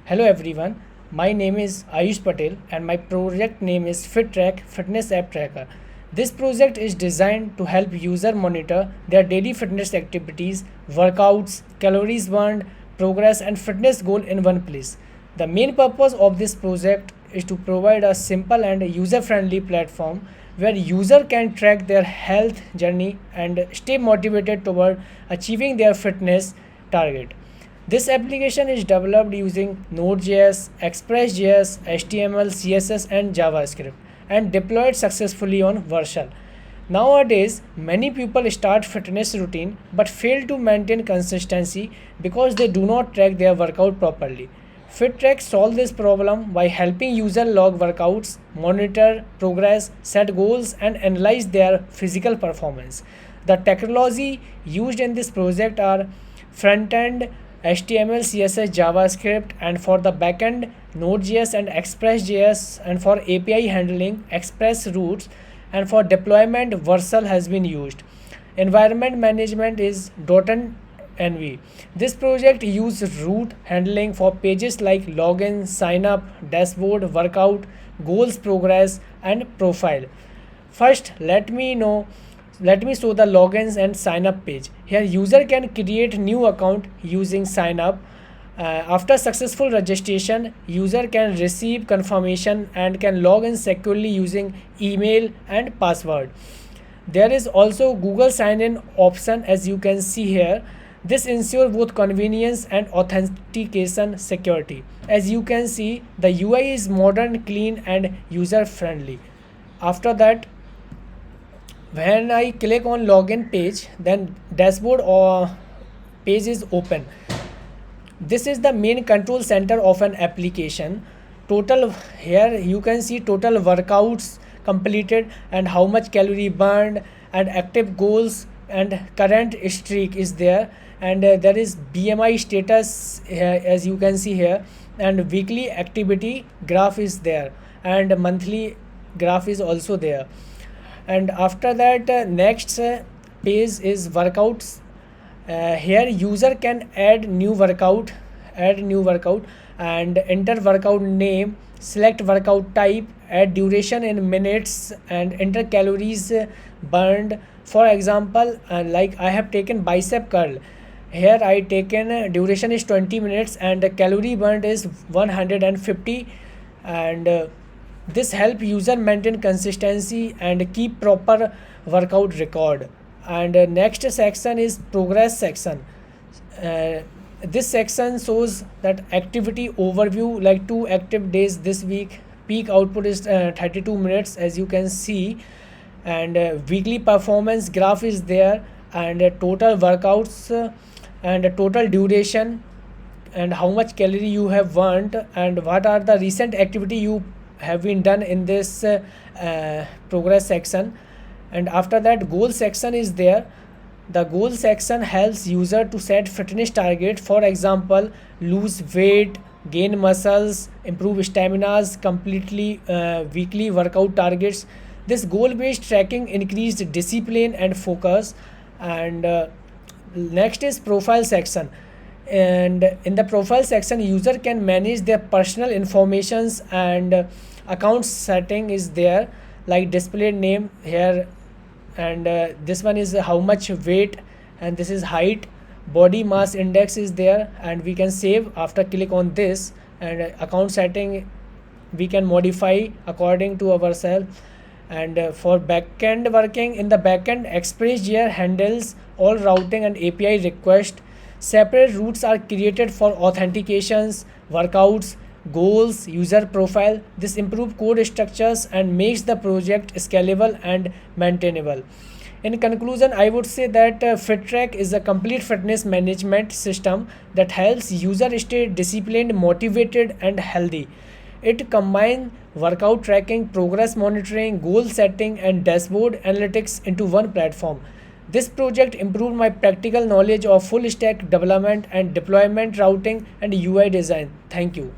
Hello everyone, my name is Ayush Patel and my project name is FitTrack Fitness App Tracker. This project is designed to help user monitor their daily fitness activities, workouts, calories burned, progress and fitness goal in one place. The main purpose of this project is to provide a simple and user-friendly platform where user can track their health journey and stay motivated toward achieving their fitness target. This application is developed using Node.js, Express.js, HTML, CSS, and JavaScript and deployed successfully on Vercel. Nowadays, many people start fitness routine but fail to maintain consistency because they do not track their workout properly. FitTrack solves this problem by helping user log workouts, monitor progress, set goals, and analyze their physical performance. The technology used in this project are front-end HTML, CSS, JavaScript, and for the backend Node.js and Express.js, and for API handling Express routes, and for deployment Vercel has been used. Environment management is .env. This project uses route handling for pages like login, sign up, dashboard, workout, goals, progress, and profile. First, let me show the logins and sign up page. Here user can create new account using sign up. After successful registration, user can receive confirmation and can log in securely using email and password. There is also Google sign in option as you can see here. This ensures both convenience and authentication security. As you can see, the UI is modern, clean, and user friendly. After that, when I click on login page, then dashboard or page is open. This is the main control center of an application. Total, here you can see total workouts completed and how much calorie burned and active goals and current streak is there, and there is BMI status here, as you can see here, and weekly activity graph is there, and monthly graph is also there. And after that, next page is workouts. Here user can add new workout and enter workout name, select workout type, add duration in minutes, and enter calories burned. For example, like I have taken bicep curl. Here I taken duration is 20 minutes and calorie burned is 150, and this help user maintain consistency and keep proper workout record. And next section is progress section. uh, this section shows that activity overview, like 2 active days this week, peak output is 32 minutes as you can see, and weekly performance graph is there, and total workouts, and total duration, and how much calorie you have burnt, and what are the recent activity you have been done in this progress section. And after that, goal section is there. The goal section helps user to set fitness target, for example lose weight, gain muscles, improve staminas, completely weekly workout targets. This goal based tracking increased discipline and focus. And next is profile section, and in the profile section user can manage their personal informations, and account setting is there, like display name here, and this one is how much weight, and this is height, body mass index is there, and we can save after click on this. And account setting we can modify according to ourselves. And for backend working, in the backend Express.js handles all routing and API request. Separate routes are created for authentications, workouts, goals, user profile. This improves code structures and makes the project scalable and maintainable. In conclusion, I would say that FitTrack is a complete fitness management system that helps user stay disciplined, motivated, and healthy. It combines workout tracking, progress monitoring, goal setting, and dashboard analytics into one platform. This project improved my practical knowledge of full stack development and deployment, routing, and UI design. Thank you.